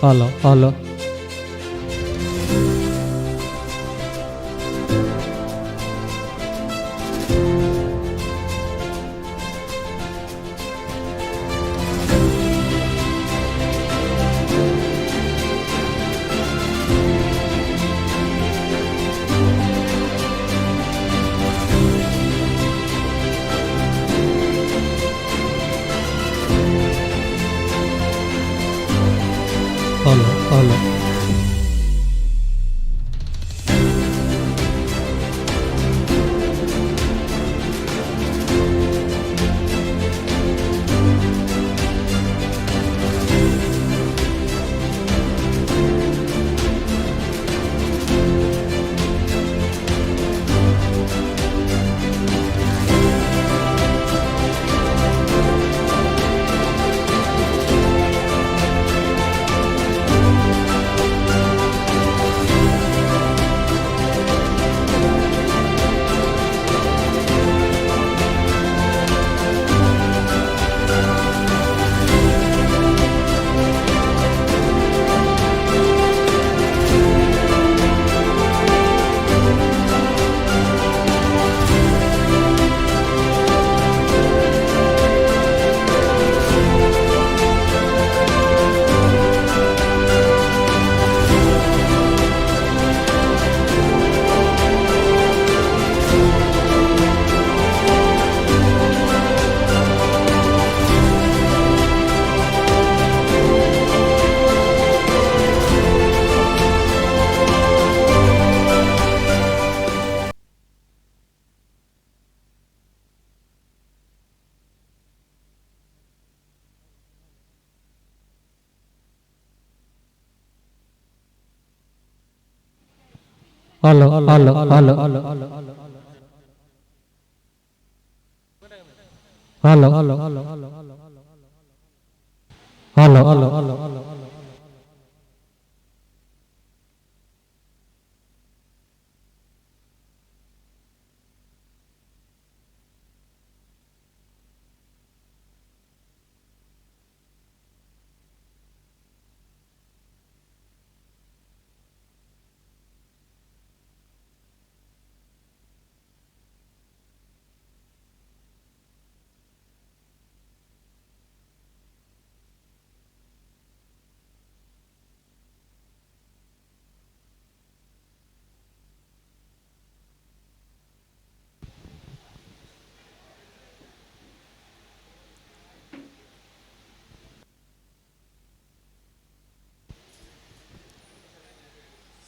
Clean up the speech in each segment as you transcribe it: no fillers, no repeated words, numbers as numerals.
Hello hello hello hello hello hello hello hello hello hello hello hello hello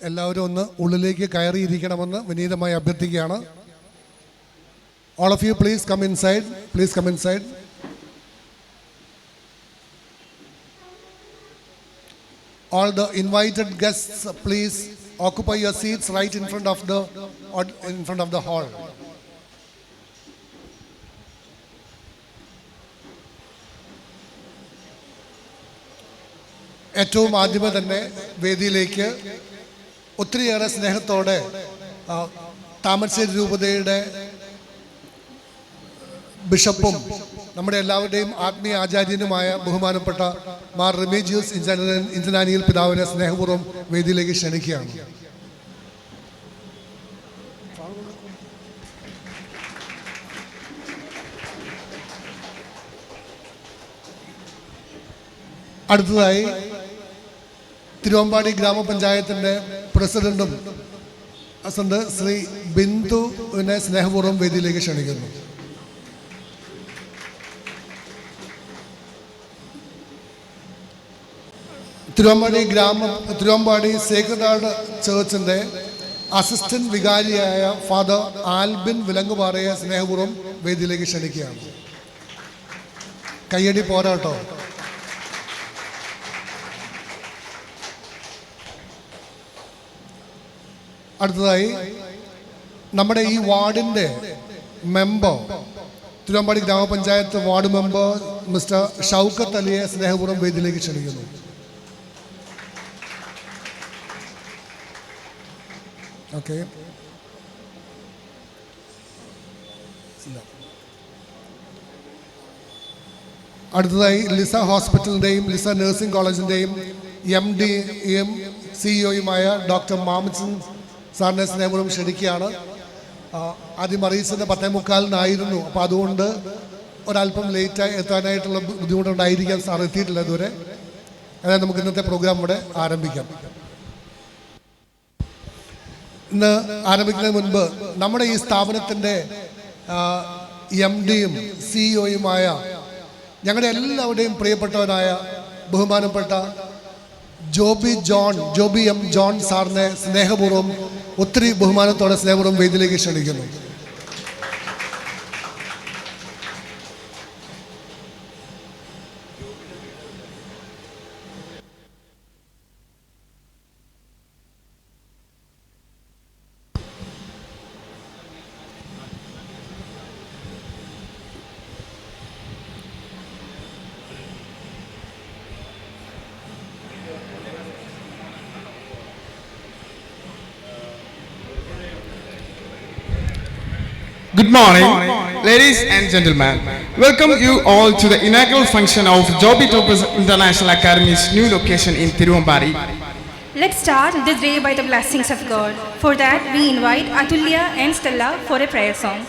എല്ലാവരും ഒന്ന് ഉള്ളിലേക്ക് കയറിയിരിക്കണമെന്ന് വിനീതമായി അഭ്യർത്ഥിക്കുകയാണ്. All of you please come inside. Please come inside. All the invited guests please occupy your seats right in front of the hall. ഏറ്റവും ആദ്യമേ തന്നെ വേദിയിലേക്ക് ഒത്തിരിയേറെ സ്നേഹത്തോടെ താമരശ്ശേരി രൂപതയുടെ ബിഷപ്പും നമ്മുടെ എല്ലാവരുടെയും ആത്മീയ ആചാര്യനുമായ ബഹുമാനപ്പെട്ട മാർ റെമീജിയൂസ് ഇഞ്ചനാനിയിൽ പിതാവിനെ സ്നേഹപൂർവ്വം വേദിയിലേക്ക് ക്ഷണിക്കുകയാണ്. അടുത്തതായി തിരുവമ്പാടി ഗ്രാമപഞ്ചായത്തിൻ്റെ പ്രസിഡന്റും ശ്രീ ബിന്ദുവിനെ സ്നേഹപൂർവ്വം വേദിയിലേക്ക് ക്ഷണിക്കുന്നു. തിരുവമ്പാടി സേക്രഡ് ഹാർട്ട് ചേർച്ചിൻ്റെ അസിസ്റ്റന്റ് വികാരിയായ ഫാദർ ആൽബിൻ വിലങ്ങുപാറയെ സ്നേഹപൂർവ്വം വേദിയിലേക്ക് ക്ഷണിക്കുകയാണ്. കയ്യടി പോരാട്ടോ. അടുത്തതായി നമ്മുടെ ഈ വാർഡിൻ്റെ മെമ്പർ, തിരുവമ്പാടി ഗ്രാമപഞ്ചായത്ത് വാർഡ് മെമ്പർ മിസ്റ്റർ ഷൗക്കത്ത് അലിയെ സ്നേഹപൂർവ്വം വേദിയിലേക്ക് ക്ഷണിക്കുന്നു. ഓക്കെ, അടുത്തതായി ലിസ ഹോസ്പിറ്റലിൻ്റെയും ലിസ നഴ്സിംഗ് കോളേജിൻ്റെയും MD-യും CEO-യുമായ ഡോക്ടർ മാമച്ചൻ സാറിനെ സ്നേഹപൂർവ്വം ക്ഷണിക്കുകയാണ്. ആദ്യം അറിയിച്ചത് 10:45 അപ്പോൾ അതുകൊണ്ട് ഒരല്പം ലേറ്റായി എത്താനായിട്ടുള്ള ബുദ്ധിമുട്ടുണ്ടായിരിക്കാം. സാർ എത്തിയിട്ടില്ല ഇതുവരെ. അതായത് നമുക്ക് ഇന്നത്തെ പ്രോഗ്രാം ഇവിടെ ആരംഭിക്കാം. ഇന്ന് ആരംഭിക്കുന്നതിന് മുൻപ് നമ്മുടെ ഈ സ്ഥാപനത്തിൻ്റെ MD-യും CEO-യുമായ ഞങ്ങളുടെ എല്ലാവരുടെയും പ്രിയപ്പെട്ടവനായ ബഹുമാനപ്പെട്ട ജോബി എം ജോൺ സാറിനെ സ്നേഹപൂർവ്വം ഒത്തിരി ബഹുമാനത്തോടെ സ്നേഹപൂർവ്വം വേദിയിലേക്ക് ക്ഷണിക്കുന്നു. Good morning, ladies and gentlemen. Welcome you all to the inaugural function of Joby Toppers International Academy's new location in Tiruvambari. Let's start this day by the blessings of God. For that, we invite Atulya and Stella for a prayer song.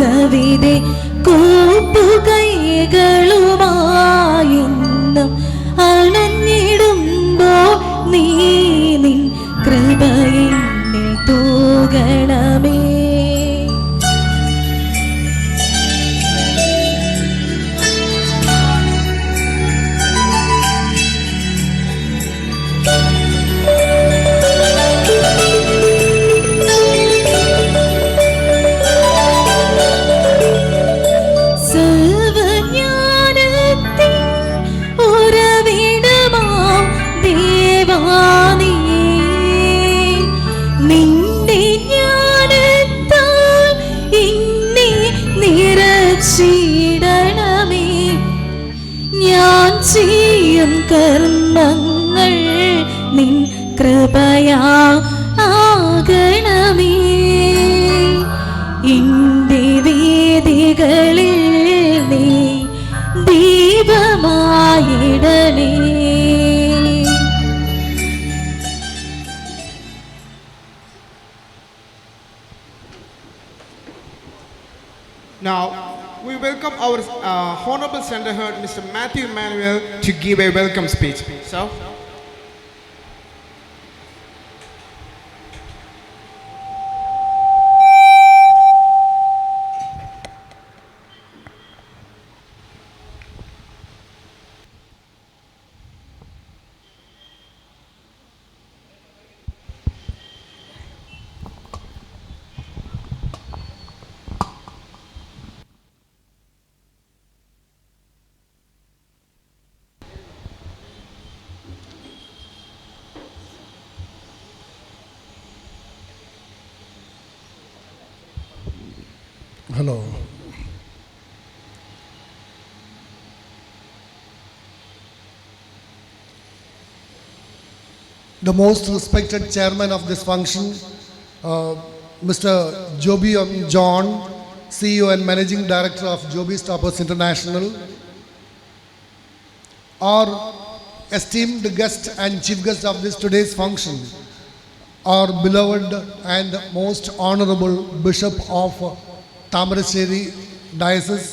സവിതേ കൂപ്പുകൈകളുമായെന്നും അണഞ്ഞിടുമ്പോൾ നീ നിൻ കൃപയെന്നിൽ തൂകണമേ. ഞാൻ ചെയ്യും കർമ്മങ്ങൾ നിൻ കൃപയാ ആകണമേ. എൻ്റെ വേദികളിൽ നീ ദീപമായിടണേ. Now, we welcome our Honorable Senator Heard, Mr. Matthew Emmanuel, to give a welcome speech. So, Hello. The most respected chairman of this function, Mr. Joby M. John, CEO and Managing Director of Joby Toppers International, our esteemed guest and chief guest of this today's function, our beloved and most honorable Bishop of Tamaracheri Diocese,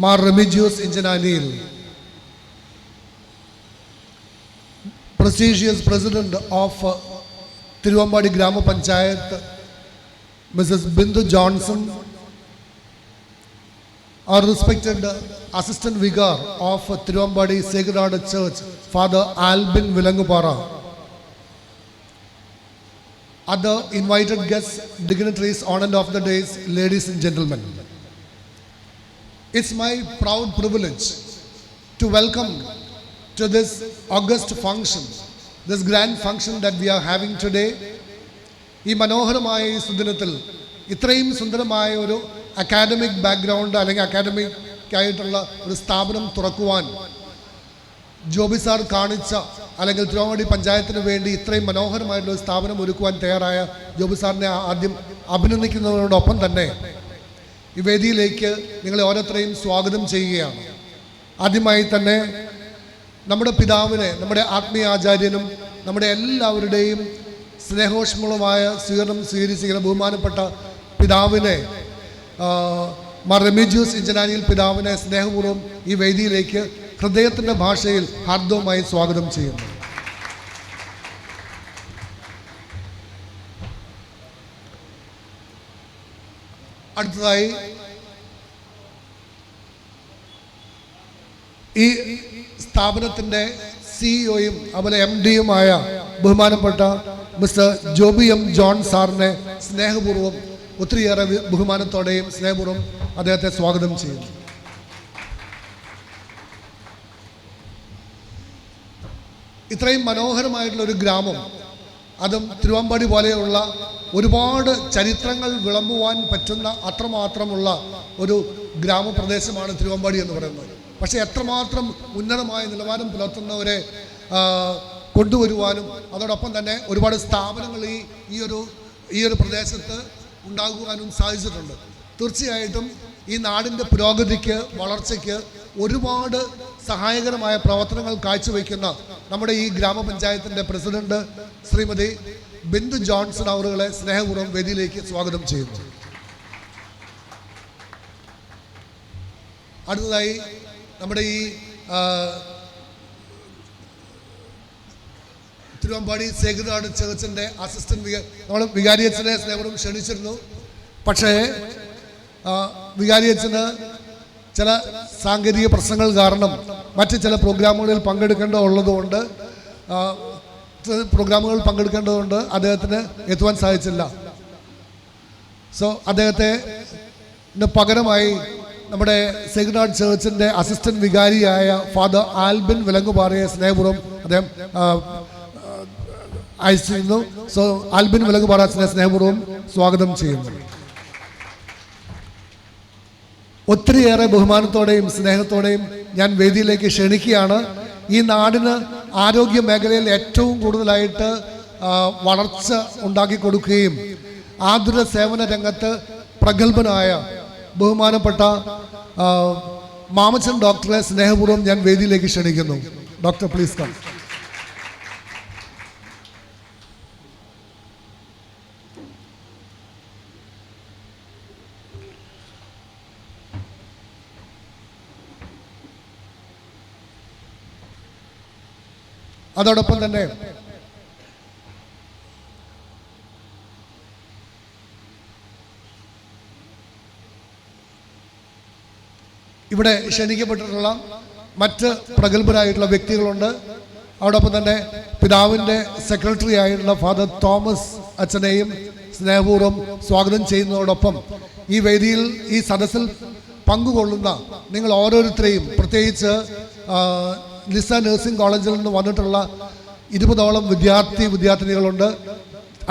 Mar Remigius Injananil, prestigious President of Tiruvambadi Grama Panchayat, Mrs. Bindu Johnson, our respected Assistant Vicar of Tiruvambadi Sacred Heart Church, Father Albin Vilangupara, other invited guests, dignitaries, on and off the days, ladies and gentlemen. It's my proud privilege to welcome to this august function, this grand function that we are having today. ഈ മനോഹരമായ ഈ സുദിനത്തിൽ ഇത്രയും സുന്ദരമായ ഒരു academic background അല്ലെങ്കിൽ academic ആയിട്ടുള്ള ഒരു സ്ഥാപനം തുറക്കുവാൻ ജോബി സാർ കാണിച്ച അല്ലെങ്കിൽ തിരുവമ്പാടി പഞ്ചായത്തിന് വേണ്ടി ഇത്രയും മനോഹരമായിട്ടുള്ള ഒരു സ്ഥാപനം ഒരുക്കുവാൻ തയ്യാറായ ജോബി സാറിനെ ആദ്യം അഭിനന്ദിക്കുന്നതിനോടൊപ്പം തന്നെ ഈ വേദിയിലേക്ക് നിങ്ങളെ ഓരോരുത്തരെയും സ്വാഗതം ചെയ്യുകയാണ്. ആദ്യമായി തന്നെ നമ്മുടെ പിതാവിനെ, നമ്മുടെ ആത്മീയ ആചാര്യനും നമ്മുടെ എല്ലാവരുടെയും സ്നേഹോഷ്മളമായ സ്വീകരണം സ്വീകരിച്ചിരിക്കുന്ന ബഹുമാനപ്പെട്ട പിതാവിനെ, മാർ റെമിജിയൂസ് ഇഞ്ചനാനിയിൽ പിതാവിനെ സ്നേഹപൂർവ്വം ഈ വേദിയിലേക്ക് ഹൃദയത്തിൻ്റെ ഭാഷയിൽ ഹാർദവമായി സ്വാഗതം ചെയ്യുന്നു. അടുത്തതായി ഈ സ്ഥാപനത്തിൻ്റെ സിഇഒയും അതുപോലെ MD-യുമായ ബഹുമാനപ്പെട്ട മിസ്റ്റർ ജോബി എം ജോൺ സാറിനെ സ്നേഹപൂർവ്വം ഒത്തിരിയേറെ ബഹുമാനത്തോടെയും സ്നേഹപൂർവ്വം അദ്ദേഹത്തെ സ്വാഗതം ചെയ്യുന്നു. ഇത്രയും മനോഹരമായിട്ടുള്ള ഒരു ഗ്രാമം, അതും തിരുവമ്പാടി പോലെയുള്ള ഒരുപാട് ചരിത്രങ്ങൾ വിളമ്പുവാൻ പറ്റുന്ന അത്രമാത്രമുള്ള ഒരു ഗ്രാമപ്രദേശമാണ് തിരുവമ്പാടി എന്ന് പറയുന്നത്. പക്ഷേ എത്രമാത്രം ഉന്നതമായ നിലവാരം പുലർത്തുന്നവരെ കൊണ്ടുവരുവാനും അതോടൊപ്പം തന്നെ ഒരുപാട് സ്ഥാപനങ്ങൾ ഈ ഒരു പ്രദേശത്ത് ഉണ്ടാകുവാനും സാധിച്ചിട്ടുണ്ട്. തീർച്ചയായിട്ടും ഈ നാടിൻ്റെ പുരോഗതിക്ക്, വളർച്ചയ്ക്ക് ഒരുപാട് സഹായകരമായ പ്രവർത്തനങ്ങൾ കാഴ്ചവെക്കുന്ന നമ്മുടെ ഈ ഗ്രാമപഞ്ചായത്തിൻ്റെ പ്രസിഡന്റ് ശ്രീമതി ബിന്ദു ജോൺസൺ അവരുകളെ സ്നേഹപൂർവ്വം വേദിയിലേക്ക് സ്വാഗതം ചെയ്യുന്നു. അടുത്തതായി നമ്മുടെ ഈ തിരുവമ്പാടി സേക്രഡ് ഹാർട്ട് ചർച്ചിൻ്റെ അസിസ്റ്റന്റ് നമ്മൾ വികാരിയച്ഛനെ സ്നേഹപൂർവ്വം ക്ഷണിച്ചിരുന്നു. പക്ഷേ വികാരിയച്ഛന് ചില സാങ്കേതിക പ്രശ്നങ്ങൾ കാരണം മറ്റ് ചില പ്രോഗ്രാമുകളിൽ പങ്കെടുക്കേണ്ടതുകൊണ്ട് അദ്ദേഹത്തിന് എത്തുവാൻ സാധിച്ചില്ല. സോ അദ്ദേഹത്തെ പകരമായി നമ്മുടെ സേക്രഡ് ഹാർട്ട് ചർച്ചിൻ്റെ അസിസ്റ്റന്റ് വികാരിയായ ഫാദർ ആൽബിൻ വിലങ്ങുപാറയെ സ്നേഹപൂർവ്വം അദ്ദേഹം അയച്ചിരുന്നു. സോ ആൽബിൻ വിലങ്ങുപാറയെ സ്നേഹപൂർവ്വം സ്വാഗതം ചെയ്യുന്നു. ഒത്തിരിയേറെ ബഹുമാനത്തോടെയും സ്നേഹത്തോടെയും ഞാൻ വേദിയിലേക്ക് ക്ഷണിക്കുകയാണ്. ഈ നാടിന് ആരോഗ്യ മേഖലയിൽ ഏറ്റവും കൂടുതലായിട്ട് വളർച്ച ഉണ്ടാക്കി കൊടുക്കുകയും ആതുര സേവന രംഗത്ത് പ്രഗത്ഭനായ ബഹുമാനപ്പെട്ട മാമച്ചൻ ഡോക്ടറെ സ്നേഹപൂർവ്വം ഞാൻ വേദിയിലേക്ക് ക്ഷണിക്കുന്നു. Doctor please come. അതോടൊപ്പം തന്നെ ഇവിടെ ക്ഷണിക്കപ്പെട്ടിട്ടുള്ള മറ്റ് പ്രഗത്ഭരായിട്ടുള്ള വ്യക്തികളുണ്ട്. അതോടൊപ്പം തന്നെ പിതാവിൻ്റെ സെക്രട്ടറി ആയിട്ടുള്ള ഫാദർ തോമസ് അച്ഛനെയും സ്നേഹപൂർവ്വം സ്വാഗതം ചെയ്യുന്നതോടൊപ്പം ഈ വേദിയിൽ ഈ സദസ്സിൽ പങ്കുകൊള്ളുന്ന നിങ്ങൾ ഓരോരുത്തരെയും, പ്രത്യേകിച്ച് ലിസ നഴ്സിംഗ് കോളേജിൽ നിന്ന് വന്നിട്ടുള്ള 20ഓളം വിദ്യാർത്ഥിനികളുണ്ട്,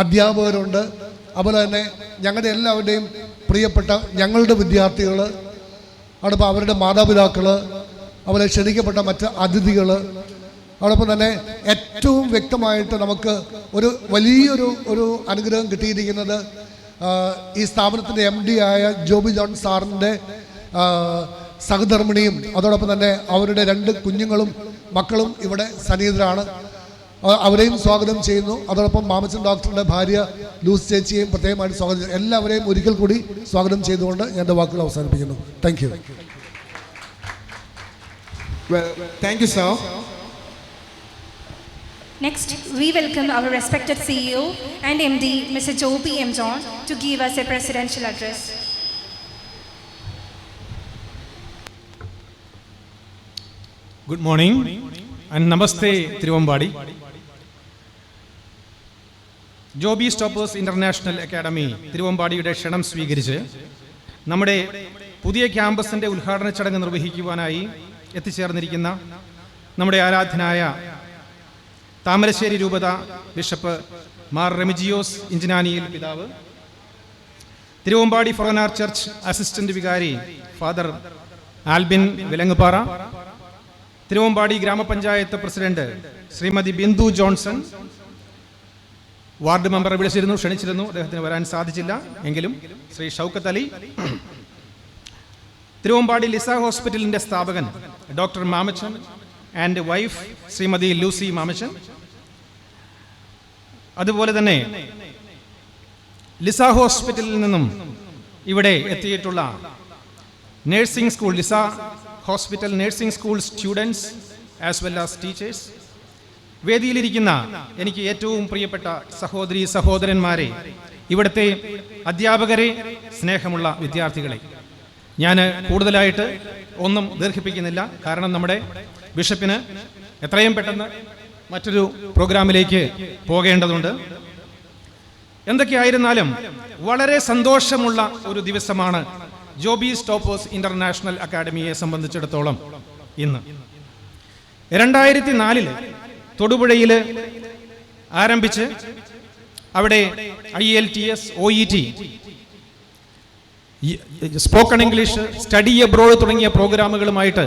അധ്യാപകരുണ്ട്. അതുപോലെ തന്നെ ഞങ്ങളുടെ എല്ലാവരുടെയും പ്രിയപ്പെട്ട ഞങ്ങളുടെ വിദ്യാർത്ഥികൾ, അതോടൊപ്പം അവരുടെ മാതാപിതാക്കൾ, അതുപോലെ ക്ഷണിക്കപ്പെട്ട മറ്റ് അതിഥികൾ, അതോടൊപ്പം തന്നെ ഏറ്റവും വ്യക്തമായിട്ട് നമുക്ക് വലിയൊരു അനുഗ്രഹം കിട്ടിയിരിക്കുന്നത് ഈ സ്ഥാപനത്തിൻ്റെ MD ആയ ജോബി ജോൺ സാറിൻ്റെ സഹധർമ്മിണിയും അതോടൊപ്പം തന്നെ അവരുടെ 2 കുഞ്ഞുങ്ങളും മക്കളും ഇവിടെ സന്നിഹിതരാണ്. അവരെയും സ്വാഗതം ചെയ്യുന്നു. അതോടൊപ്പം മാമച്ചൻ ഡോക്ടറുടെ ഭാര്യ ലൂസ് ചേച്ചിയെയും പ്രത്യേകമായിട്ട് സ്വാഗതം ചെയ്യുന്നു. എല്ലാവരെയും ഒരിക്കൽ കൂടി സ്വാഗതം ചെയ്തുകൊണ്ട് എൻ്റെ വാക്കുകൾ അവസാനിപ്പിക്കുന്നു. Thank you. Well, thank you, sir. Next, we welcome our respected CEO and MD, Mr. Joby M. John, to give us a presidential address. Good morning and Namaste Tiruvambadi. Joby stoppers international academy തിരുവമ്പാടിയുടെ ക്ഷണം സ്വീകരിച്ച് നമ്മുടെ പുതിയ ക്യാമ്പസിൻ്റെ ഉദ്ഘാടന ചടങ്ങ് നിർവഹിക്കുവാനായി എത്തിച്ചേർന്നിരിക്കുന്ന നമ്മുടെ ആരാധ്യനായ താമരശ്ശേരി രൂപത ബിഷപ്പ് മാർ റെമിജിയോസ് ഇഞ്ചനാനിയിൽ പിതാവ്, തിരുവമ്പാടി ഫൊറോനാർ ചർച്ച് അസിസ്റ്റന്റ് വികാരി ഫാദർ ആൽബിൻ വിലങ്ങുപാറ, തിരുവമ്പാടി ഗ്രാമപഞ്ചായത്ത് president Shrimati Bindu Johnson, ward member ക്ഷണിച്ചിരുന്നു, അദ്ദേഹത്തിന് വരാൻ സാധിച്ചില്ല എങ്കിലും ശ്രീ ഷൗക്കത്ത് അലി, തിരുവമ്പാടി ലിസ ഹോസ്പിറ്റലിന്റെ സ്ഥാപകൻ doctor Mamachan and wife Shrimati Lucy Mamachan, അതുപോലെ തന്നെ ലിസ ഹോസ്പിറ്റലിൽ നിന്നും ഇവിടെ എത്തിയിട്ടുള്ള nursing school, Lisa hospital nursing school students as well as teachers, വേദിയിലിരിക്കുന്ന എനിക്ക് ഏറ്റവും പ്രിയപ്പെട്ട സഹോദരി സഹോദരന്മാരെ, ഇവിടുത്തെ അധ്യാപകരെ, സ്നേഹമുള്ള വിദ്യാർത്ഥികളെ, ഞാൻ കൂടുതലായിട്ട് ഒന്നും ദീർഘിപ്പിക്കുന്നില്ല. കാരണം നമ്മുടെ ബിഷപ്പിന് എത്രയും പെട്ടെന്ന് മറ്റൊരു പ്രോഗ്രാമിലേക്ക് പോകേണ്ടതുണ്ട്. എന്തൊക്കെയായിരുന്നാലും വളരെ സന്തോഷമുള്ള ഒരു ദിവസമാണ് ജോബി സ്റ്റോപ്പേഴ്സ് ഇന്റർനാഷണൽ അക്കാഡമിയെ സംബന്ധിച്ചിടത്തോളം ഇന്ന്. 2004 തൊടുപുഴയിൽ ആരംഭിച്ച് അവിടെ IELTS, OET, spoken English, study abroad തുടങ്ങിയ പ്രോഗ്രാമുകളുമായിട്ട്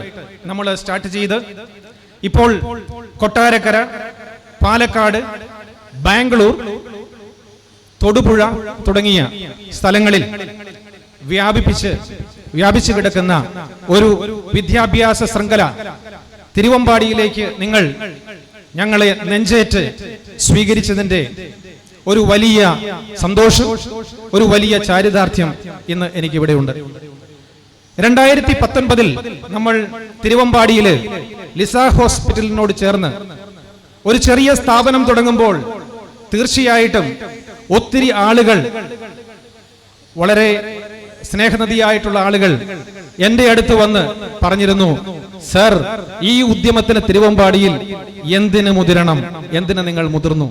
നമ്മൾ സ്റ്റാർട്ട് ചെയ്ത് ഇപ്പോൾ കൊട്ടാരക്കര, പാലക്കാട്, ബാംഗ്ലൂർ, തൊടുപുഴ തുടങ്ങിയ സ്ഥലങ്ങളിൽ വ്യാപിച്ചു കിടക്കുന്ന ഒരു വിദ്യാഭ്യാസ ശൃംഖല തിരുവമ്പാടിയിലേക്ക് നിങ്ങൾ ഞങ്ങളെ നെഞ്ചേറ്റ് സ്വീകരിച്ചതിൻ്റെ ഒരു വലിയ സന്തോഷം, ഒരു വലിയ ചാരിതാർത്ഥ്യം ഇന്ന് എനിക്കിവിടെയുണ്ട്. 2019 നമ്മൾ തിരുവമ്പാടിയിൽ ലിസ ഹോസ്പിറ്റലിനോട് ചേർന്ന് ഒരു ചെറിയ സ്ഥാപനം തുടങ്ങുമ്പോൾ തീർച്ചയായിട്ടും ഒത്തിരി ആളുകൾ, വളരെ സ്നേഹനദിയായിട്ടുള്ള ആളുകൾ എൻ്റെ അടുത്ത് വന്ന് പറഞ്ഞിരുന്നു, സർ, ഈ ഉദ്യമത്തിന് തിരുവമ്പാടിയിൽ എന്തിന് മുതിരണം, എന്തിന് നിങ്ങൾ മുതിർന്നു?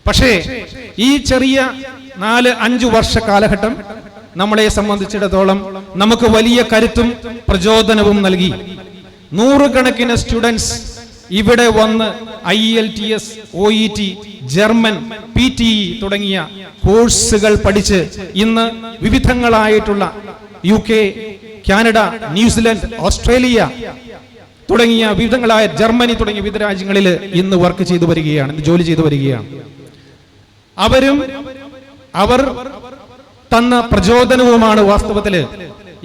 പക്ഷേ ഈ ചെറിയ 4-5 വർഷ കാലഘട്ടം നമ്മളെ സംബന്ധിച്ചിടത്തോളം നമുക്ക് വലിയ കരുത്തും പ്രചോദനവും നൽകി. 100 കണക്കിന് സ്റ്റുഡൻസ് ഇവിടെ വന്ന് IELTS, OET, ജർമ്മൻ, PTE തുടങ്ങിയ കോഴ്സുകൾ പഠിച്ച് ഇന്ന് വിവിധങ്ങളായിട്ടുള്ള UK, കാനഡ, ന്യൂസിലൻഡ്, ഓസ്ട്രേലിയ തുടങ്ങിയ വിവിധങ്ങളായ ജർമ്മനി തുടങ്ങിയ വിവിധ രാജ്യങ്ങളിൽ ഇന്ന് വർക്ക് ചെയ്തു വരികയാണ്, ജോലി ചെയ്തു വരികയാണ്. അവർ തന്ന പ്രചോദനവുമാണ് വാസ്തവത്തിൽ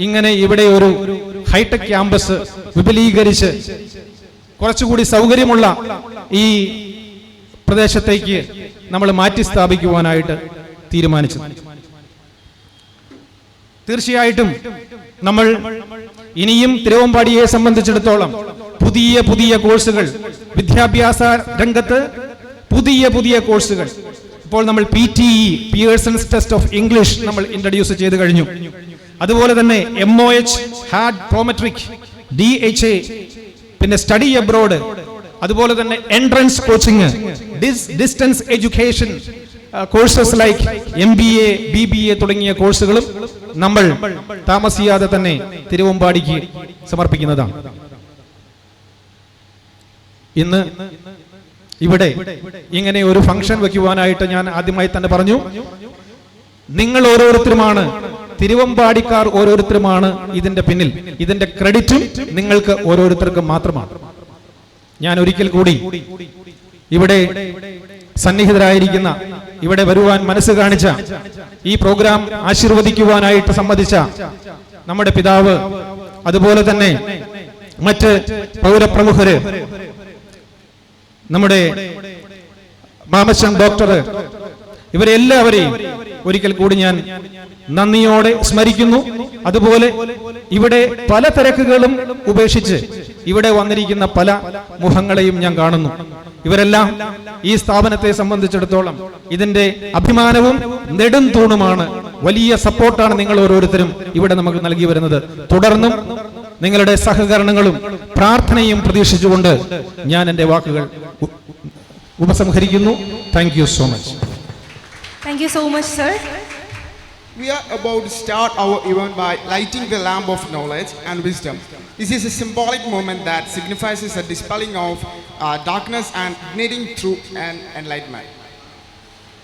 ഇങ്ങനെ ഇവിടെ ഒരു ഹൈടെക് ക്യാമ്പസ് വിപുലീകരിച്ച് കുറച്ചുകൂടി സൗകര്യമുള്ള ഈ പ്രദേശത്തേക്ക് നമ്മൾ മാറ്റി സ്ഥാപിക്കുവാനായിട്ട് തീരുമാനിച്ചത്. തീർച്ചയായിട്ടും നമ്മൾ ഇനിയും തിരുവമ്പാടിയെ സംബന്ധിച്ചിടത്തോളം പുതിയ പുതിയ കോഴ്സുകൾ, വിദ്യാഭ്യാസ രംഗത്ത് പുതിയ കോഴ്സുകൾ, ഇപ്പോൾ നമ്മൾ PTE, Pearson's test of English നമ്മൾ ഇൻട്രൊഡ്യൂസ് ചെയ്ത് കഴിഞ്ഞു. അതുപോലെ തന്നെ MOH, ഹാഡ് പ്രോമെട്രിക്, DHA, പിന്നെ സ്റ്റഡി അബ്രോഡ്, അതുപോലെ തന്നെ entrance coaching, distance education courses like MBA, BBA തുടങ്ങിയ കോഴ്സുകളും നമ്മൾ താമസിയാതെ തന്നെ തിരുവമ്പാടിക്ക് സമർപ്പിക്കുന്നതാണ്. ഇന്ന് ഇവിടെ ഇങ്ങനെ ഒരു ഫംഗ്ഷൻ വെക്കുവാനായിട്ട് ഞാൻ ആദ്യമായി തന്നെ പറഞ്ഞു, നിങ്ങൾ ഓരോരുത്തരുമാണ്, തിരുവമ്പാടിക്കാർ ഓരോരുത്തരുമാണ് ഇതിന്റെ പിന്നിൽ. ഇതിന്റെ ക്രെഡിറ്റും നിങ്ങൾക്ക് ഓരോരുത്തർക്കും മാത്രമാണ്. ഞാൻ ഒരിക്കൽ കൂടി ഇവിടെ സന്നിഹിതരായിരിക്കുന്ന, ഇവിടെ വരുവാൻ മനസ്സ് കാണിച്ച, ഈ പ്രോഗ്രാം ആശീർവദിക്കുവാനായിട്ട് സമ്മതിച്ച നമ്മുടെ പിതാവ്, അതുപോലെ തന്നെ മറ്റ് പൗരപ്രമുഖര്, നമ്മുടെ മാമച്ചൻ ഡോക്ടർ, ഇവരെല്ലാവരെയും ഒരിക്കൽ കൂടി ഞാൻ നന്ദിയോടെ സ്മരിക്കുന്നു. അതുപോലെ ഇവിടെ പല തിരക്കുകളും ഉപേക്ഷിച്ച് ഇവിടെ വന്നിരിക്കുന്ന പല മുഖങ്ങളെയും ഞാൻ കാണുന്നു. ഇവരെല്ലാം ഈ സ്ഥാപനത്തെ സംബന്ധിച്ചിടത്തോളം ഇതിന്റെ അഭിമാനവും നെടും തൂണുമാണ്. വലിയ സപ്പോർട്ടാണ് നിങ്ങൾ ഓരോരുത്തരും ഇവിടെ നമുക്ക് നൽകി വരുന്നത്. തുടർന്നും നിങ്ങളുടെ സഹകരണങ്ങളും പ്രാർത്ഥനയും പ്രതീക്ഷിച്ചുകൊണ്ട് ഞാൻ എൻ്റെ വാക്കുകൾ ഉപസംഹരിക്കുന്നു. Thank you so much. Thank you so much, sir. We are about to start our event by lighting the lamp of knowledge and wisdom. This is a symbolic moment that signifies the dispelling of darkness and igniting truth and enlightenment.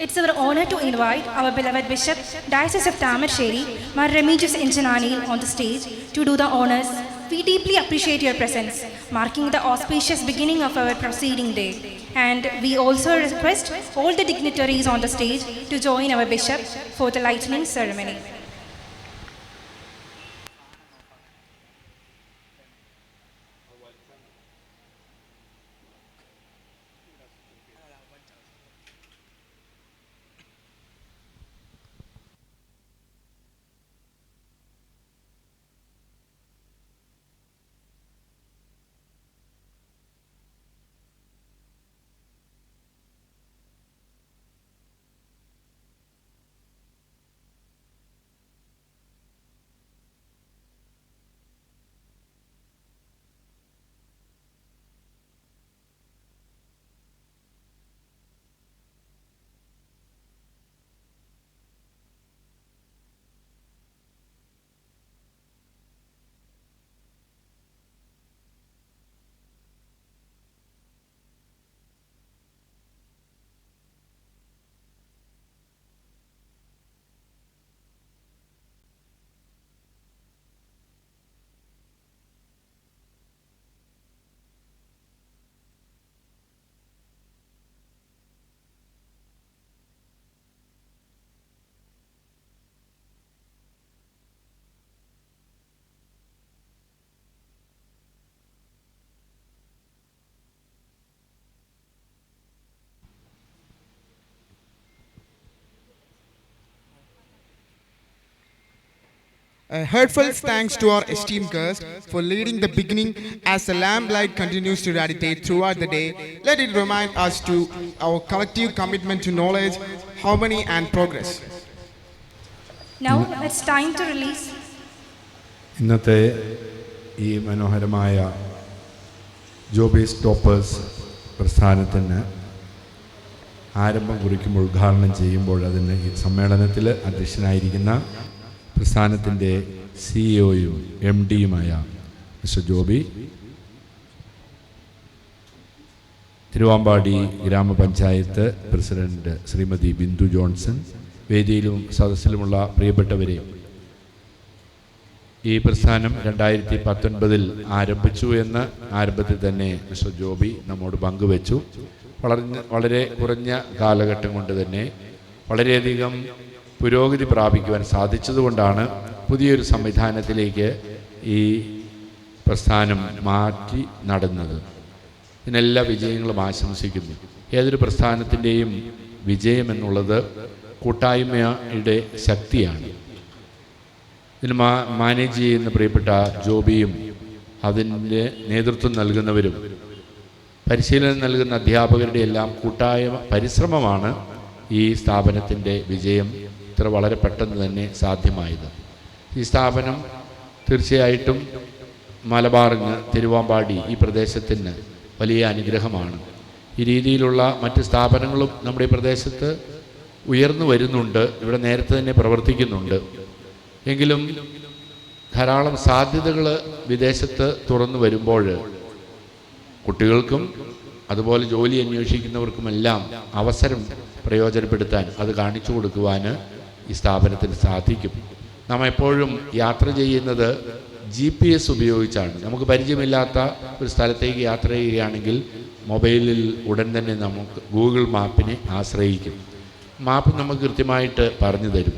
It's our honor to invite our beloved Bishop, Diocese of Tamarsheri, Mar Remigius Injanani, on the stage to do the honors. We deeply appreciate your presence, marking the auspicious beginning of our proceeding day. And we also request all the dignitaries on the stage to join our Bishop for the lightning ceremony. A heartfelt thanks to our esteemed guest for leading the beginning as the lamplight continues to radiate throughout the day. Let it remind us to our collective commitment to knowledge, harmony and progress. Now it's time to release. ഇന്നത്തെ ഈ മനോഹരമായ Joby's toppers പ്രസ്ഥാനത്തിന് ആരംഭം കുറിക്കുമ്പോൾ ഉദ്ഘാടനം ചെയ്യുമ്പോൾ അതിന് ഈ സമ്മേളനത്തിൽ അധ്യക്ഷനായിരിക്കുന്ന പ്രസ്ഥാനത്തിൻ്റെ സിഇഒയും എം ഡിയുമായ മിസ്റ്റർ ജോബി, തിരുവാമ്പാടി ഗ്രാമപഞ്ചായത്ത് പ്രസിഡന്റ് ശ്രീമതി ബിന്ദു ജോൺസൺ, വേദിയിലും സദസ്സിലുമുള്ള പ്രിയപ്പെട്ടവരെ, ഈ പ്രസ്ഥാനം 2019 ആരംഭിച്ചു എന്ന് ആരംഭത്തിൽ തന്നെ മിസ്റ്റർ ജോബി നമ്മോട് പങ്കുവച്ചു. വളരെ കുറഞ്ഞ കാലഘട്ടം കൊണ്ട് തന്നെ വളരെയധികം പുരോഗതി പ്രാപിക്കുവാൻ സാധിച്ചതുകൊണ്ടാണ് പുതിയൊരു സംവിധാനത്തിലേക്ക് ഈ പ്രസ്ഥാനം മാറ്റി നടന്നത്. ഇതിനെല്ലാ വിജയങ്ങളും ആശംസിക്കുന്നു. ഏതൊരു പ്രസ്ഥാനത്തിൻ്റെയും വിജയം എന്നുള്ളത് കൂട്ടായ്മയുടെ ശക്തിയാണ്. ഇതിന് മാനേജ് ചെയ്യുന്ന പ്രിയപ്പെട്ട ജോബിയും അതിൻ്റെ നേതൃത്വം നൽകുന്നവരും പരിശീലനം നൽകുന്ന അധ്യാപകരുടെ എല്ലാം കൂട്ടായ പരിശ്രമമാണ് ഈ സ്ഥാപനത്തിൻ്റെ വിജയം ഇത്ര വളരെ പെട്ടെന്ന് തന്നെ സാധ്യമായത്. ഈ സ്ഥാപനം തീർച്ചയായിട്ടും മലബാറിന്, തിരുവാമ്പാടി ഈ പ്രദേശത്തിന് വലിയ അനുഗ്രഹമാണ്. ഈ രീതിയിലുള്ള മറ്റ് സ്ഥാപനങ്ങളും നമ്മുടെ ഈ പ്രദേശത്ത് ഉയർന്നു വരുന്നുണ്ട്, ഇവിടെ നേരത്തെ തന്നെ പ്രവർത്തിക്കുന്നുണ്ട്. എങ്കിലും ധാരാളം സാധ്യതകൾ വിദേശത്ത് തുറന്നു വരുമ്പോൾ കുട്ടികൾക്കും അതുപോലെ ജോലി അന്വേഷിക്കുന്നവർക്കുമെല്ലാം അവസരം പ്രയോജനപ്പെടുത്താൻ, അത് കാണിച്ചു കൊടുക്കുവാൻ ഈ സ്ഥാപനത്തിന് സാധിക്കും. നാം എപ്പോഴും യാത്ര ചെയ്യുന്നത് GPS ഉപയോഗിച്ചാണ്. നമുക്ക് പരിചയമില്ലാത്ത ഒരു സ്ഥലത്തേക്ക് യാത്ര ചെയ്യുകയാണെങ്കിൽ മൊബൈലിൽ ഉടൻ തന്നെ നമുക്ക് ഗൂഗിൾ മാപ്പിനെ ആശ്രയിക്കും. മാപ്പ് നമുക്ക് കൃത്യമായിട്ട് പറഞ്ഞു തരും.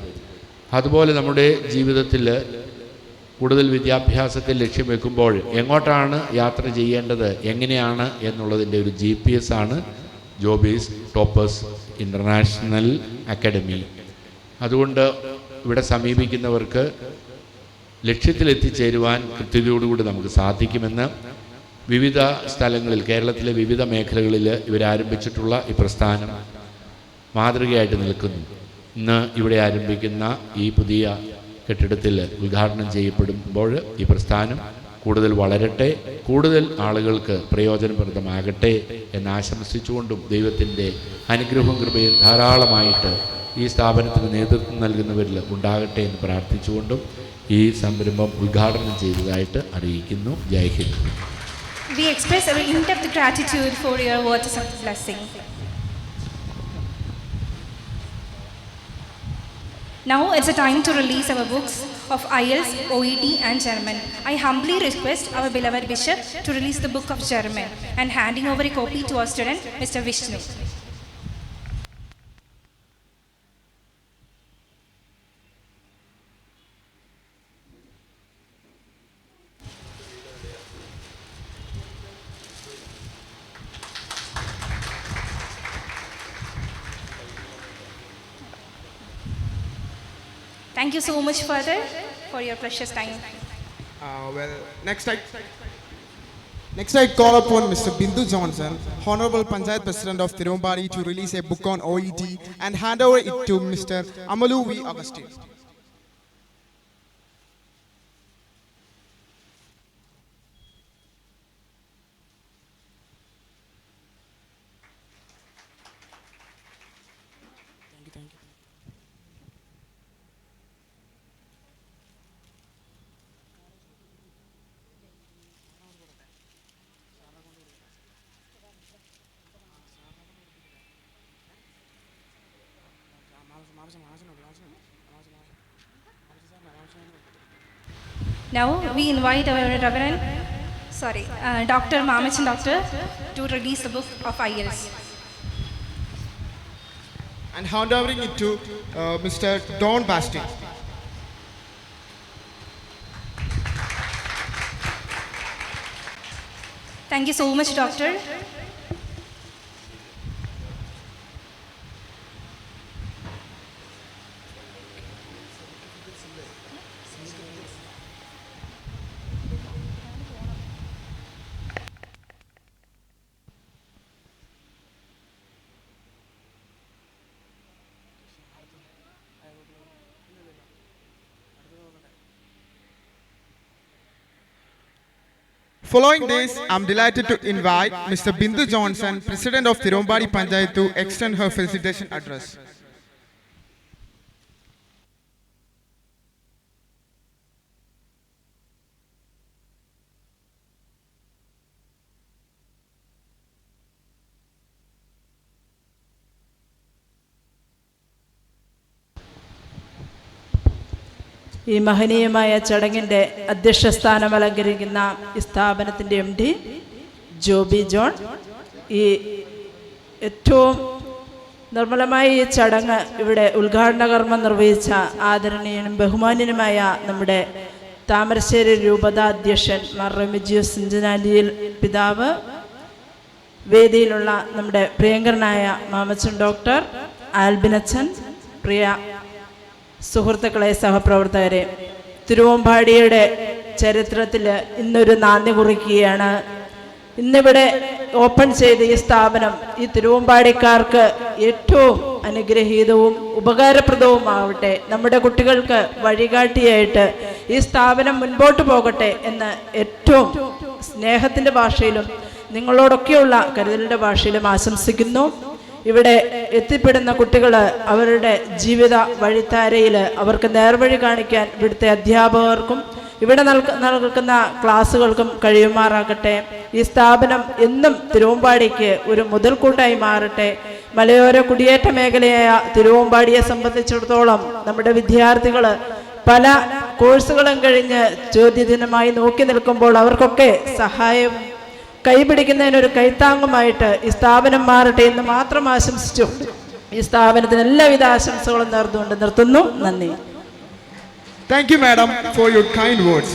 അതുപോലെ നമ്മുടെ ജീവിതത്തിൽ കൂടുതൽ വിദ്യാഭ്യാസത്തെ ലക്ഷ്യം വെക്കുമ്പോൾ എങ്ങോട്ടാണ് യാത്ര ചെയ്യേണ്ടത്, എങ്ങനെയാണ് എന്നുള്ളതിൻ്റെ ഒരു GPS ആണ് ജോബീസ് ടോപ്പേഴ്സ് ഇൻ്റർനാഷണൽ അക്കാഡമി. അതുകൊണ്ട് ഇവിടെ സമീപിക്കുന്നവർക്ക് ലക്ഷ്യത്തിലെത്തിച്ചേരുവാൻ കൃത്യതയോടുകൂടി നമുക്ക് സാധിക്കുമെന്ന് വിവിധ സ്ഥലങ്ങളിൽ, കേരളത്തിലെ വിവിധ മേഖലകളിൽ ഇവരാരംഭിച്ചിട്ടുള്ള ഈ പ്രസ്ഥാനം മാതൃകയായിട്ട് നിൽക്കുന്നു. ഇന്ന് ഇവിടെ ആരംഭിക്കുന്ന ഈ പുതിയ കെട്ടിടത്തിൽ ഉദ്ഘാടനം ചെയ്യപ്പെടുമ്പോൾ ഈ പ്രസ്ഥാനം കൂടുതൽ വളരട്ടെ, കൂടുതൽ ആളുകൾക്ക് പ്രയോജനപ്രദമാകട്ടെ എന്ന് ആശംസിച്ചുകൊണ്ടും ദൈവത്തിൻ്റെ അനുഗ്രഹവും കൃപയും ധാരാളമായിട്ട് ഈ സ്ഥാപനത്തിന് നേതൃത്വം നൽകുന്നവരിൽ ഉണ്ടാകട്ടെ എന്ന് പ്രാർത്ഥിച്ചുകൊണ്ടും ഈ സംരംഭം ഉദ്ഘാടനം ചെയ്തതായിട്ട് അറിയിക്കുന്നു. ജയ് Hind. We express our in-depth gratitude for your words of blessing. Now it's a time to release our books of IELTS, OET and German. I humbly request our beloved Bishop to release the book of German and handing over a copy to our student, Mr. Vishnu. Thank you so much, Father, for your precious time. Next I call upon Mr. Bindu Johnson, Honorable Panchayat President of Tirunbadi, to release a book on OET and hand over it to Mr. Amalu V. Augustine. Now we invite our Dr. Mamachan Doctor to release the book of IELTS. And hand over it to Mr. Don Basti. Thank you so much, Doctor. Following this, I'm delighted to invite Mr. Bindu Johnson, President of Tirunbadi Panchayat, to extend her felicitation address. ഈ മഹനീയമായ ചടങ്ങിൻ്റെ അധ്യക്ഷസ്ഥാനം അലങ്കരിക്കുന്ന ഈ സ്ഥാപനത്തിൻ്റെ MD Joby John, ഈ ഏറ്റവും നിർമ്മലമായ ഈ ചടങ്ങ് ഇവിടെ ഉദ്ഘാടന കർമ്മം നിർവഹിച്ച ആദരണീയനും ബഹുമാന്യനുമായ നമ്മുടെ താമരശ്ശേരി രൂപത അധ്യക്ഷൻ മാർ റെമിജിയോസ് ഇഞ്ചനാലിയിൽ പിതാവ്, വേദിയിലുള്ള നമ്മുടെ പ്രിയങ്കരനായ മാമച്ചൻ ഡോക്ടർ, ആൽബിനച്ചൻ, പ്രിയ സുഹൃത്തുക്കളെ, സഹപ്രവർത്തകരെ, തിരുവമ്പാടിയുടെ ചരിത്രത്തിൽ ഇന്നൊരു നാന്ദി കുറിക്കുകയാണ്. ഇന്നിവിടെ ഓപ്പൺ ചെയ്ത ഈ സ്ഥാപനം ഈ തിരുവമ്പാടിക്കാർക്ക് ഏറ്റവും അനുഗ്രഹീതവും ഉപകാരപ്രദവുമാവട്ടെ, നമ്മുടെ കുട്ടികൾക്ക് വഴികാട്ടിയായിട്ട് ഈ സ്ഥാപനം മുൻപോട്ട് പോകട്ടെ എന്ന് ഏറ്റവും സ്നേഹത്തിൻ്റെ ഭാഷയിലും നിങ്ങളോടൊക്കെയുള്ള കരുതലിൻ്റെ ഭാഷയിലും ആശംസിക്കുന്നു. ഇവിടെ എത്തിപ്പെടുന്ന കുട്ടികൾ അവരുടെ ജീവിത വഴിത്താരയിൽ അവർക്ക് നേർവഴി കാണിക്കാൻ ഇവിടുത്തെ അധ്യാപകർക്കും ഇവിടെ നൽകുന്ന ക്ലാസ്സുകൾക്കും കഴിയുമാറാകട്ടെ. ഈ സ്ഥാപനം എന്നും തിരുവമ്പാടിക്ക് ഒരു മുതൽക്കൂട്ടായി മാറട്ടെ. മലയോര കുടിയേറ്റ മേഖലയായ തിരുവമ്പാടിയെ സംബന്ധിച്ചിടത്തോളം നമ്മുടെ വിദ്യാർത്ഥികൾ പല കോഴ്സുകളും കഴിഞ്ഞ് ചോദ്യദിനമായി നോക്കി നിൽക്കുമ്പോൾ അവർക്കൊക്കെ സഹായം കൈപിടിക്കുന്നതിനൊരു കൈത്താങ്ങുമായിട്ട് ഈ സ്ഥാപനം മാറട്ടെ എന്ന് മാത്രം ആശംസിച്ചു ഈ സ്ഥാപനത്തിന് എല്ലാവിധ ആശംസകളും നേർന്നുകൊണ്ട് നിർത്തുന്നു. നന്ദി. Thank you, madam, for your kind words.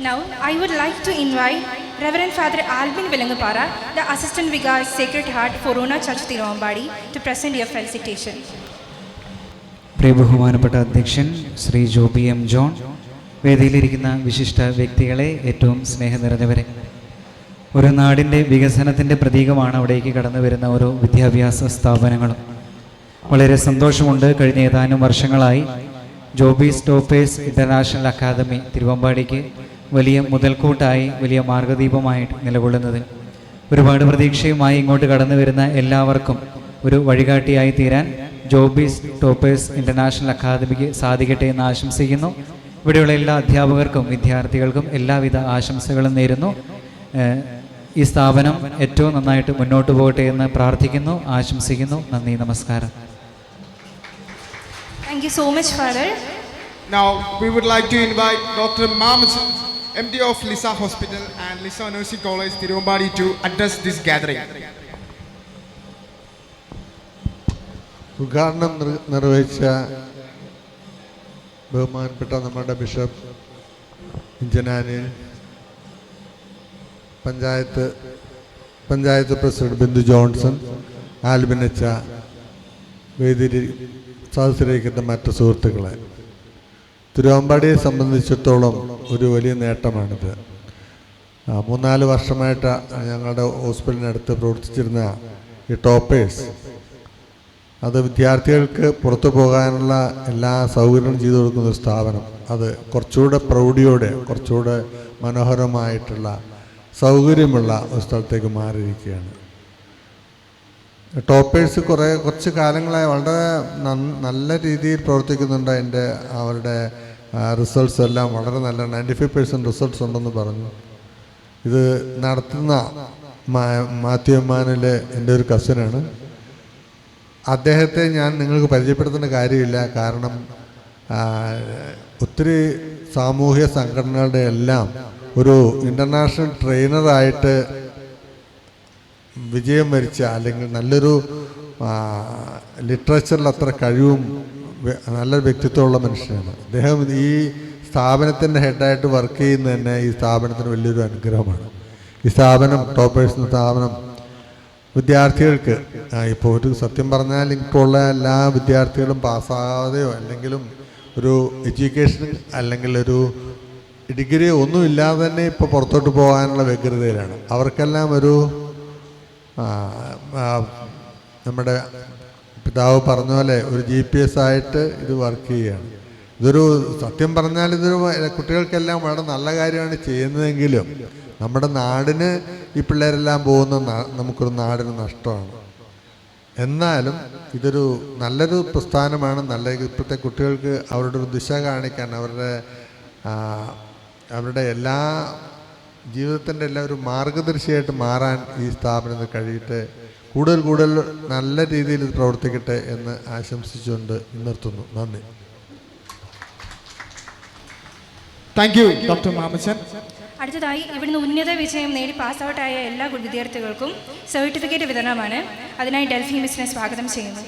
Now I would like to invite Reverend Father Albin Vilangupara, the Assistant Vicar, Sacred Heart, Forona Church, Tiruvambadi, to present your felicitation. പ്രിയ ബഹുമാനപ്പെട്ട അധ്യക്ഷൻ ശ്രീ ജോബി എം ജോൺ, വേദിയിലിരിക്കുന്ന വിശിഷ്ട വ്യക്തികളെ, ഏറ്റവും സ്നേഹം നിറഞ്ഞവരെ, ഒരു നാടിൻ്റെ വികസനത്തിൻ്റെ പ്രതീകമാണ് അവിടേക്ക് കടന്നു വരുന്ന ഓരോ വിദ്യാഭ്യാസ സ്ഥാപനങ്ങളും. വളരെ സന്തോഷമുണ്ട്. കഴിഞ്ഞ ഏതാനും വർഷങ്ങളായി ജോബീസ് ടോപ്പേഴ്സ് ഇൻ്റർനാഷണൽ അക്കാദമി തിരുവമ്പാടിക്ക് വലിയ മുതൽക്കൂട്ടായി, വലിയ മാർഗദീപമായിട്ട് നിലകൊള്ളുന്നതിന് ഒരുപാട് പ്രതീക്ഷയുമായി ഇങ്ങോട്ട് കടന്നു വരുന്ന എല്ലാവർക്കും ഒരു വഴികാട്ടിയായി തീരാൻ ജോബീസ് ടോപ്പേഴ്സ് ഇൻ്റർനാഷണൽ അക്കാദമിക്ക് സാധിക്കട്ടെ എന്ന് ആശംസിക്കുന്നു. ഇവിടെയുള്ള എല്ലാ അധ്യാപകർക്കും വിദ്യാർത്ഥികൾക്കും എല്ലാവിധ ആശംസകളും നേരുന്നു. ഈ സ്ഥാപനം ഏറ്റവും നന്നായിട്ട് മുന്നോട്ട് പോകട്ടെ എന്ന് പ്രാർത്ഥിക്കുന്നു, ആശംസിക്കുന്നു. നന്ദി, നമസ്കാരം. Thank you so much, Father. Now we would like to invite Dr. Mamatsan, MD of Lisa Hospital and Lisa Nursing College, Tiruvambadi, to address this gathering. ഉദ്ഘാടനം നിർവഹിച്ച ബഹുമാനപ്പെട്ട നമ്മുടെ ബിഷപ്പ് ഇഞ്ചനാനി, പഞ്ചായത്ത് പ്രസിഡന്റ് ബിന്ദു ജോൺസൺ, ആൽബിനച്ച, വേദിയിൽ സദസ്സിലിരിക്കുന്ന മറ്റ് സുഹൃത്തുക്കളെ, തിരുവമ്പാടിയെ സംബന്ധിച്ചിടത്തോളം ഒരു വലിയ നേട്ടമാണിത്. 3-4 വർഷമായിട്ട് ഞങ്ങളുടെ ഹോസ്പിറ്റലിനടുത്ത് പ്രവർത്തിച്ചിരുന്ന ഈ ടോപ്പേഴ്സ്, അത് വിദ്യാർത്ഥികൾക്ക് പുറത്തു പോകാനുള്ള എല്ലാ സൗകര്യവും ചെയ്തു കൊടുക്കുന്ന ഒരു സ്ഥാപനം, അത് കുറച്ചുകൂടെ പ്രൗഢിയോടെ, കുറച്ചുകൂടെ മനോഹരമായിട്ടുള്ള സൗകര്യമുള്ള ഒരു സ്ഥലത്തേക്ക് മാറിയിരിക്കുകയാണ്. ടോപ്പേഴ്സ് കുറച്ച് കാലങ്ങളായി വളരെ നല്ല രീതിയിൽ പ്രവർത്തിക്കുന്നുണ്ട്. അവരുടെ റിസൾട്ട്സ് എല്ലാം വളരെ നല്ല 95% റിസൾട്ട്സ് ഉണ്ടെന്ന് പറഞ്ഞു. ഇത് നടത്തുന്ന മാത്യു എമ്മാനിലെ എൻ്റെ ഒരു കസിനാണ്. അദ്ദേഹത്തെ ഞാൻ നിങ്ങൾക്ക് പരിചയപ്പെടുത്തേണ്ട കാര്യമില്ല. കാരണം ഒത്തിരി സാമൂഹ്യ സംഘടനകളുടെ എല്ലാം ഒരു ഇൻ്റർനാഷണൽ ട്രെയിനറായിട്ട് വിജയം വരിച്ച, അല്ലെങ്കിൽ നല്ലൊരു ലിറ്ററേച്ചറിൽ അത്ര കഴിവും നല്ലൊരു വ്യക്തിത്വമുള്ള മനുഷ്യനാണ് അദ്ദേഹം. ഈ സ്ഥാപനത്തിൻ്റെ ഹെഡായിട്ട് വർക്ക് ചെയ്യുന്നത് തന്നെ ഈ സ്ഥാപനത്തിന് വലിയൊരു അനുഗ്രഹമാണ്. ഈ സ്ഥാപനം, ടോപ്പേഴ്സ് സ്ഥാപനം, വിദ്യാർത്ഥികൾക്ക് ഇപ്പോൾ ഒരു സത്യം പറഞ്ഞാൽ ഇപ്പോൾ ഉള്ള എല്ലാ വിദ്യാർത്ഥികളും പാസ്സാകാതെയോ അല്ലെങ്കിലും ഒരു എഡ്യൂക്കേഷൻ അല്ലെങ്കിൽ ഒരു ഡിഗ്രിയോ ഒന്നും ഇല്ലാതെ തന്നെ ഇപ്പോൾ പുറത്തോട്ട് പോകാനുള്ള വ്യഗ്രതയിലാണ്. അവർക്കെല്ലാം ഒരു നമ്മുടെ പിതാവ് പറഞ്ഞ പോലെ ഒരു GPS ആയിട്ട് ഇത് വർക്ക് ചെയ്യുകയാണ്. ഇതൊരു സത്യം പറഞ്ഞാൽ ഇതൊരു കുട്ടികൾക്കെല്ലാം വളരെ നല്ല കാര്യമാണ് ചെയ്യുന്നതെങ്കിലും നമ്മുടെ നാടിന് ഈ പിള്ളേരെല്ലാം പോകുന്ന നമുക്കൊരു നാടിന് നഷ്ടമാണ്. എന്നാലും ഇതൊരു നല്ലൊരു പ്രസ്ഥാനമാണ്. ഇപ്പോഴത്തെ കുട്ടികൾക്ക് അവരുടെ ഒരു ദിശ കാണിക്കാൻ, അവരുടെ എല്ലാ ജീവിതത്തിൻ്റെ എല്ലാ ഒരു മാർഗദർശിയായിട്ട് മാറാൻ ഈ സ്ഥാപനത്തിന് കഴിയട്ടെ. കൂടുതൽ നല്ല രീതിയിൽ ഇത് പ്രവർത്തിക്കട്ടെ എന്ന് ആശംസിച്ചുകൊണ്ട് നിർത്തുന്നു. നന്ദി. Thank you, Dr. Mamatsan. അടുത്തതായി ഇവിടുന്ന് ഉന്നത വിജയം നേടി പാസ് ഔട്ടായ എല്ലാ വിദ്യാർത്ഥികൾക്കും സർട്ടിഫിക്കറ്റ് വിതരണമാണ്. അതിനായി ഡൽഹി മിസ്സിനെ സ്വാഗതം ചെയ്യുന്നു.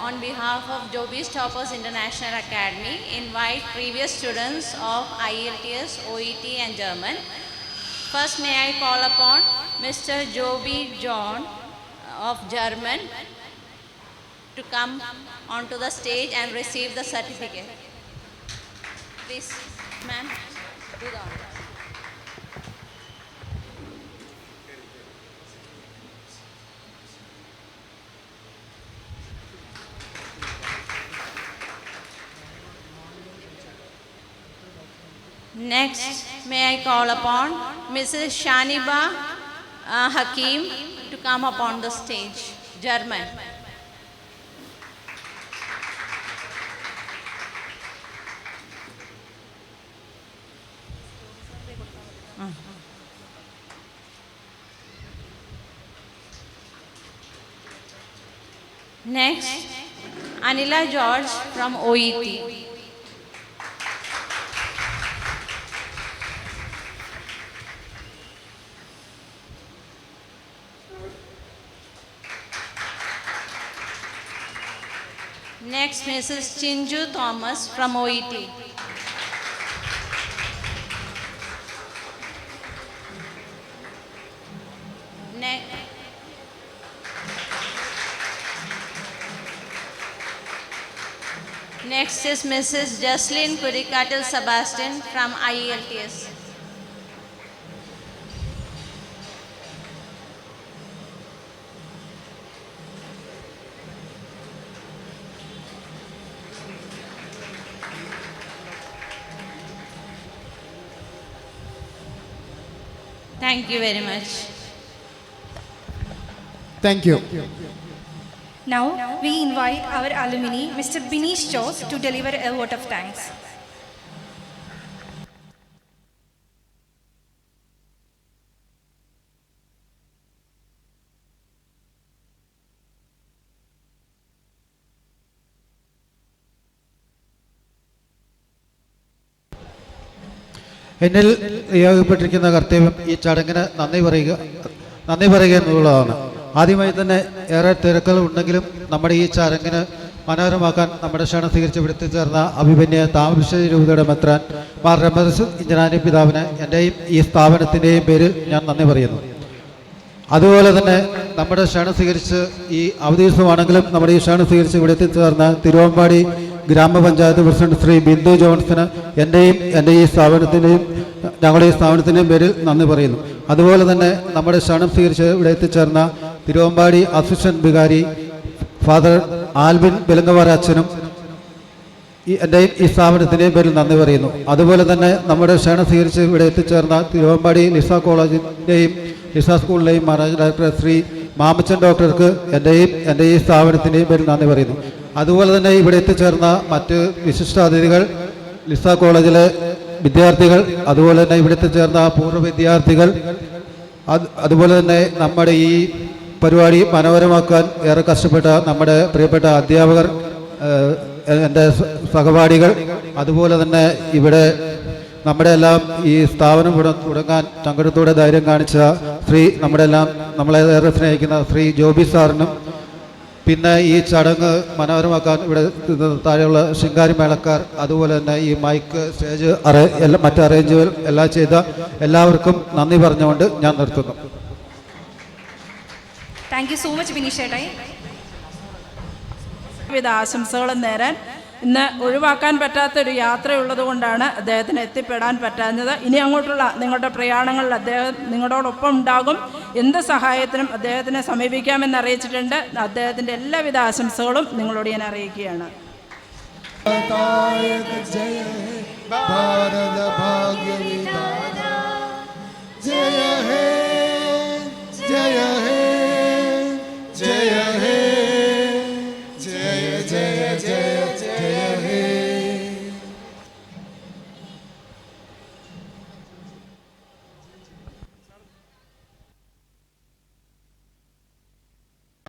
On behalf of Joby's Toppers International Academy, invite previous students of IELTS, OET and German. First, may I call upon Mr. Joby John of German to come onto the stage and receive the certificate. Please, ma'am, do the honor. Next, may I call upon Mrs. Shaniba Hakim to come upon the stage, German. Next, Anila George from OET. Next, Mrs. Chinju Thomas from OET. Next is Mrs. Jocelyn Purikatil Sebastian from IELTS. Thank you very much. Thank you. Now, we invite our alumni, Mr. Binish Jose, to deliver a vote of thanks. എന്നിൽ നിയോഗിക്കപ്പെട്ടിരിക്കുന്ന കർത്തവ്യം ഈ ചടങ്ങിന് നന്ദി പറയുക എന്നുള്ളതാണ്. ആദ്യമായി തന്നെ ഏറെ തിരക്കുകൾ ഉണ്ടെങ്കിലും നമ്മുടെ ഈ ചടങ്ങിന് മനോഹരമാക്കാൻ നമ്മുടെ ക്ഷണം സ്വീകരിച്ച് ഇവിടുത്തെ ചേർന്ന അഭിമന്യ താമരശ്ശേരി രൂപതയുടെ മെത്രാൻ മാർ റമദസ് ഇഞ്ചനാനി പിതാവിന് എൻ്റെയും ഈ സ്ഥാപനത്തിൻ്റെയും പേരിൽ ഞാൻ നന്ദി പറയുന്നു. അതുപോലെ തന്നെ നമ്മുടെ ക്ഷണം സ്വീകരിച്ച് ഈ അവധി ദിവസമാണെങ്കിലും നമ്മുടെ ഈ ക്ഷണം സ്വീകരിച്ച് ഇവിടെ എത്തിച്ചേർന്ന തിരുവമ്പാടി ഗ്രാമപഞ്ചായത്ത് പ്രസിഡന്റ് ശ്രീ ബിന്ദു ജോൺസിന് എൻ്റെയും എൻ്റെ ഈ സ്ഥാപനത്തിൻ്റെയും ഞങ്ങളുടെ ഈ സ്ഥാപനത്തിൻ്റെയും പേരിൽ നന്ദി പറയുന്നു. അതുപോലെ തന്നെ നമ്മുടെ ക്ഷണം സ്വീകരിച്ച് ഇവിടെ എത്തിച്ചേർന്ന തിരുവമ്പാടി അസിസ്റ്റന്റ് വികാരി ഫാദർ ആൽബിൻ വെലുങ്കവാര അച്ഛനും എൻ്റെയും ഈ സ്ഥാപനത്തിൻ്റെയും പേരിൽ നന്ദി പറയുന്നു. അതുപോലെ തന്നെ നമ്മുടെ ക്ഷണം സ്വീകരിച്ച് ഇവിടെ എത്തിച്ചേർന്ന തിരുവമ്പാടി ലിസ കോളേജിൻ്റെയും ലിസ സ്കൂളിലെയും മാനേജിംഗ് ഡയറക്ടർ ശ്രീ മാമച്ചൻ ഡോക്ടർക്ക് എൻ്റെയും എൻ്റെ ഈ സ്ഥാപനത്തിൻ്റെയും പേരിൽ നന്ദി പറയുന്നു. അതുപോലെ തന്നെ ഇവിടെ എത്തിച്ചേർന്ന മറ്റ് വിശിഷ്ടാതിഥികൾ, ലിസ കോളേജിലെ വിദ്യാർത്ഥികൾ, അതുപോലെ തന്നെ ഇവിടെ എത്തിച്ചേർന്ന പൂർവ്വ വിദ്യാർത്ഥികൾ, അതുപോലെ തന്നെ നമ്മുടെ ഈ പരിപാടി മനോഹരമാക്കാൻ ഏറെ കഷ്ടപ്പെട്ട നമ്മുടെ പ്രിയപ്പെട്ട അധ്യാപകർ, എൻ്റെ സഹപാഠികൾ, അതുപോലെ തന്നെ ഇവിടെ നമ്മുടെ എല്ലാം ഈ സ്ഥാപനം തുടങ്ങാൻ സങ്കടത്തോടെ ധൈര്യം കാണിച്ച നമ്മളെ ഏറെ സ്നേഹിക്കുന്ന ശ്രീ ജോബി സാറിനും, പിന്നെ ഈ ചടങ്ങ് മനോഹരമാക്കാൻ ഇവിടെ താഴെയുള്ള ശിങ്കാരി മേളക്കാർ, അതുപോലെ തന്നെ ഈ മൈക്ക്, സ്റ്റേജ്, മറ്റ് അറേഞ്ചുകൾ എല്ലാം ചെയ്ത എല്ലാവർക്കും നന്ദി പറഞ്ഞുകൊണ്ട് ഞാൻ നിർത്തുന്നു. Thank you so much, Binish ചേട്ടായി. വിവിധ ആശംസകളും നേരാൻ ഇന്ന് ഒഴിവാക്കാൻ പറ്റാത്തൊരു യാത്രയുള്ളത് കൊണ്ടാണ് അദ്ദേഹത്തിന് എത്തിപ്പെടാൻ പറ്റാഞ്ഞത്. ഇനി അങ്ങോട്ടുള്ള നിങ്ങളുടെ പ്രയാണങ്ങളിൽ അദ്ദേഹം നിങ്ങളോടൊപ്പം ഉണ്ടാകും. എന്ത് സഹായത്തിനും അദ്ദേഹത്തിനെ സമീപിക്കാമെന്ന് അറിയിച്ചിട്ടുണ്ട്. അദ്ദേഹത്തിൻ്റെ എല്ലാവിധ ആശംസകളും നിങ്ങളോട് ഞാൻ അറിയിക്കുകയാണ്.